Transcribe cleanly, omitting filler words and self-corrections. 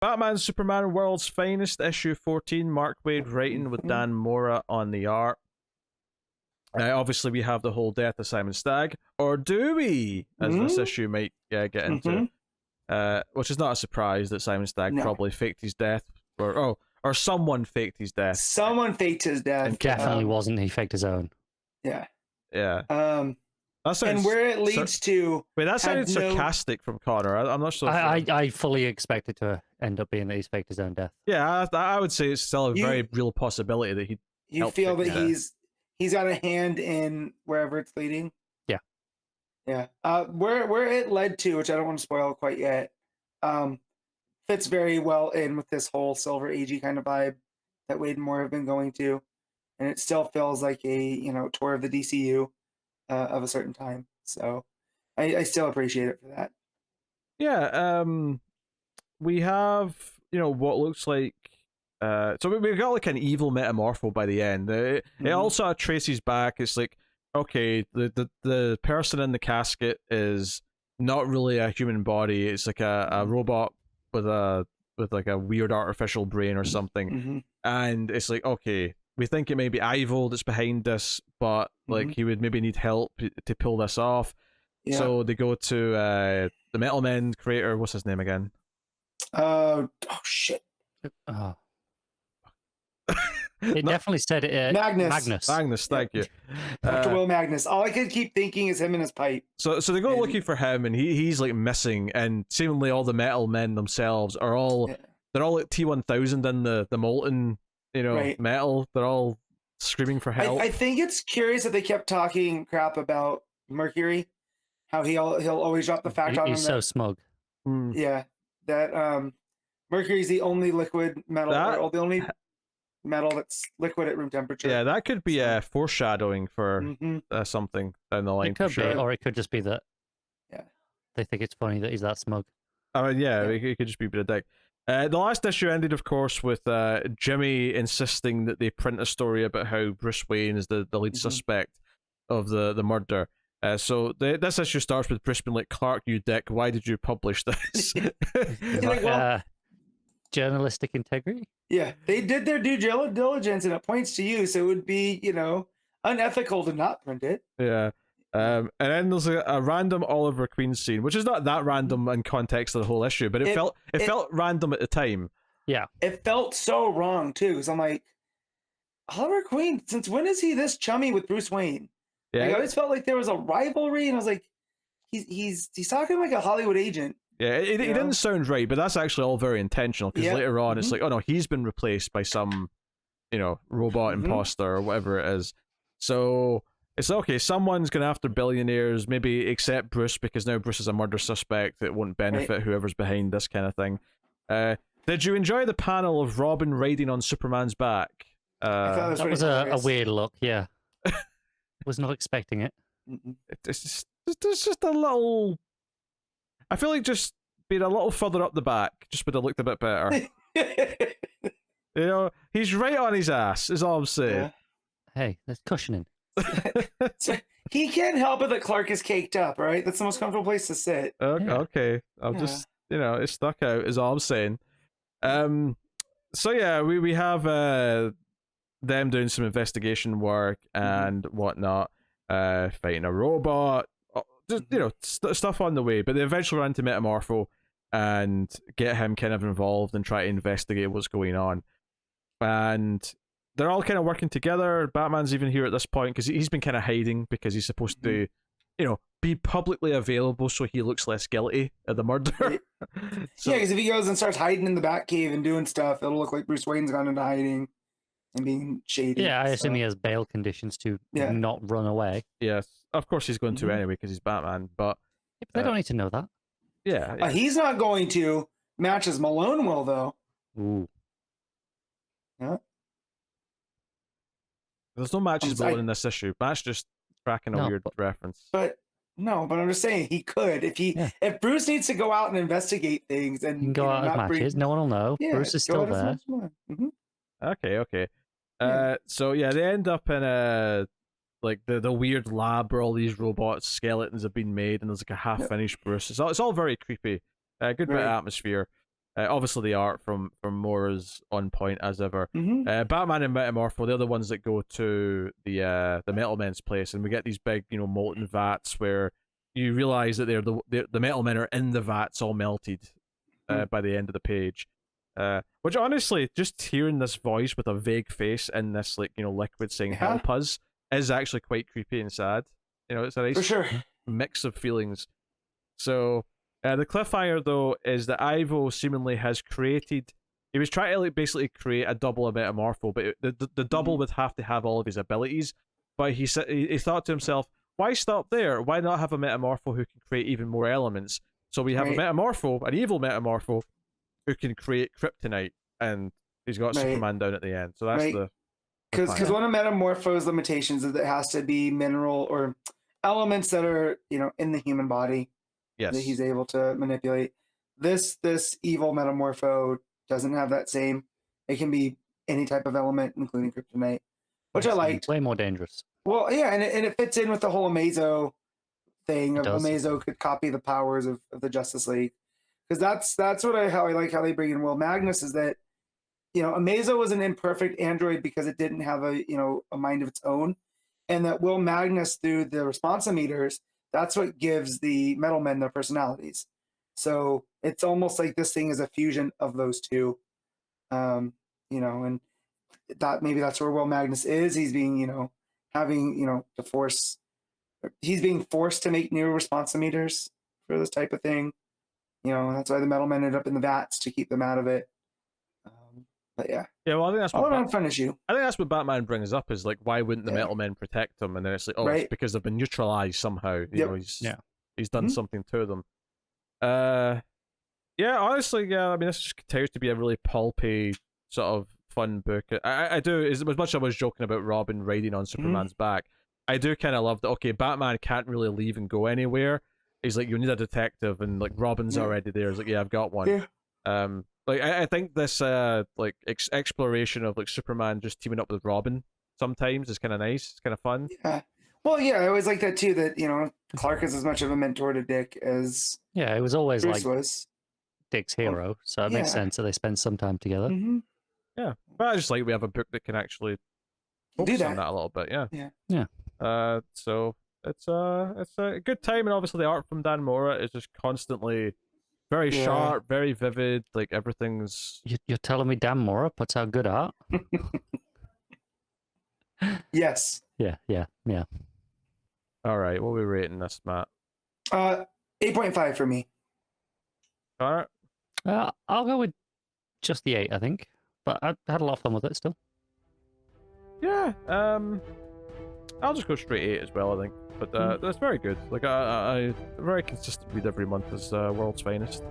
Batman Superman World's Finest, issue 14, Mark Waid writing with Dan Mora on the art. Obviously, we have the whole death of Simon Stagg, or do we? As this issue might get into, which is not a surprise that Simon Stagg probably faked his death, or someone faked his death. Someone faked his death. And definitely wasn't. He faked his own. Yeah. Yeah. And where it leads to. Wait, that sounded sarcastic from Connor. I'm not sure. I fully expected to end up being that he's faked his own death. Yeah, I would say it's still a very real possibility that he. You feel that he's got a hand in wherever it's leading. Yeah. Yeah. Where it led to, which I don't want to spoil quite yet, fits very well in with this whole Silver Agey kind of vibe that Waid and Moore have been going to, and it still feels like a tour of the DCU of a certain time. So I still appreciate it for that. Yeah. We have what looks like. So we've got like an evil metamorpho by the end. It all sort of traces back. It's like, okay, the person in the casket is not really a human body. It's like a robot with like a weird artificial brain or something. And it's like, okay, we think it may be Ivo that's behind this, but like he would maybe need help to pull this off. Yeah. So they go to the Metal Men creator. What's his name again? Oh shit. It definitely said it. Magnus, thank you. Dr. Will Magnus. All I could keep thinking is him and his pipe. So they go looking for him, and he's like missing, and seemingly all the Metal Men themselves are they're all like T-1000 in the molten metal. They're all screaming for help. I think it's curious that they kept talking crap about Mercury, how he'll always drop the fact on him. He's so smug. Yeah, that Mercury's the only liquid metal, or the only metal that's liquid at room temperature. Yeah, that could be a foreshadowing for something down the line. It could be, or it could just be that. Yeah, they think it's funny that he's that smug. I mean, yeah. It could just be a bit of dick. The last issue ended, of course, with Jimmy insisting that they print a story about how Bruce Wayne is the lead suspect of the murder. So this issue starts with Bruce being like, "Clark, you dick, why did you publish this?" Journalistic integrity. Yeah, they did their due diligence, and it points to you, so it would be unethical to not print it. Yeah. And then there's a random Oliver Queen scene, which is not that random in context of the whole issue, but it felt random at the time. Yeah, it felt so wrong too, because I'm like, Oliver Queen, since when is he this chummy with Bruce Wayne? Yeah, I always felt like there was a rivalry, and I was like, he's talking like a Hollywood agent. Yeah, it didn't sound right, but that's actually all very intentional, because later on it's like, oh no, he's been replaced by some, robot imposter or whatever it is. So it's okay, someone's going after billionaires, maybe except Bruce, because now Bruce is a murder suspect. It won't benefit whoever's behind this kind of thing. Did you enjoy the panel of Robin riding on Superman's back? That was a weird look, yeah. Was not expecting it. It's just a little... I feel like just being a little further up the back just would have looked a bit better. He's right on his ass, is all I'm saying. Yeah. Hey, there's cushioning. So he can't help it that Clark is caked up, right? That's the most comfortable place to sit. Okay. I'll just, it stuck out, is all I'm saying. So yeah, we have them doing some investigation work and whatnot, fighting a robot. Just stuff on the way, but they eventually run into Metamorpho and get him kind of involved and try to investigate what's going on. And they're all kind of working together. Batman's even here at this point because he's been kind of hiding because he's supposed to, be publicly available so he looks less guilty of the murder. So, yeah, because if he goes and starts hiding in the Batcave and doing stuff, it'll look like Bruce Wayne's gone into hiding and being shady. Yeah, I assume he has bail conditions to not run away. Yes, of course he's going to anyway because he's Batman, but they don't need to know that. Yeah. He's not going to. Matches Malone will, though. Ooh. Yeah. There's no matches Malone in this issue. Match just cracking a weird reference. But I'm just saying he could. If Bruce needs to go out and investigate things and he can go out as matches, no one will know. Yeah, Bruce is still there. Okay. So yeah, they end up in a the weird lab where all these robots skeletons have been made, and there's like a half finished Bruce. It's all very creepy. Good bit of atmosphere. Obviously, the art from Moore is on point as ever. Mm-hmm. Batman and Metamorpho, they're the ones that go to the Metal Men's place, and we get these big, molten vats where you realize that the Metal Men are in the vats, all melted by the end of the page. Which honestly, just hearing this voice with a vague face in this liquid saying "help us" is actually quite creepy and sad. It's a nice For sure. mix of feelings. So. The cliffhanger, though, is that Ivo seemingly has created. He was trying to basically create a double of Metamorpho, but the double would have to have all of his abilities. But he thought to himself, why stop there? Why not have a Metamorpho who can create even more elements? So we have a Metamorpho, an evil Metamorpho, who can create kryptonite, and he's got Superman down at the end. So that's the because one of Metamorpho's limitations is that it has to be mineral or elements that are in the human body. Yes. That he's able to manipulate. This evil Metamorpho doesn't have that same. It can be any type of element, including kryptonite, which I liked. Way more dangerous. Well, yeah, and it fits in with the whole Amazo thing. Amazo could copy the powers of the Justice League, because that's how I like how they bring in Will Magnus, is that Amazo was an imperfect android because it didn't have a mind of its own, and that Will Magnus, through the responsometers, that's what gives the Metal Men their personalities. So it's almost like this thing is a fusion of those two. And that maybe that's where Will Magnus is. He's being, having, the force. He's being forced to make new responsometers for this type of thing. That's why the Metal Men ended up in the vats, to keep them out of it. But yeah. Yeah, well, I think that's all around fun issue. I think that's what Batman brings up, is like, why wouldn't the Metal Men protect them? And then it's like, it's because they've been neutralized somehow. He's done something to them. Yeah, honestly, I mean, this just continues to be a really pulpy sort of fun book. I do, as much as I was joking about Robin riding on Superman's back, I do kind of love that. Okay, Batman can't really leave and go anywhere. He's like, you need a detective, and like Robin's already there. He's like, yeah, I've got one. Yeah. Like I think this exploration of like Superman just teaming up with Robin sometimes is kind of nice. It's kind of fun. Yeah. Well, yeah, I always like that too. That Clark is as much of a mentor to Dick as it was always Bruce like was. Dick's hero, so it makes sense that they spend some time together. Mm-hmm. Yeah, but I just like we have a book that can actually focus on that a little bit. Yeah. So it's a good time, and obviously the art from Dan Mora is just constantly very sharp, very vivid. Like everything's. You're telling me Dan Mora puts out good art? Yes. Yeah. All right, what are we rating this, Matt? 8.5 for me. All right. I'll go with just the 8, I think. But I had a lot of fun with it still. Yeah. I'll just go straight 8 as well, I think. But that's very good. Like I very consistent read every month as World's Finest.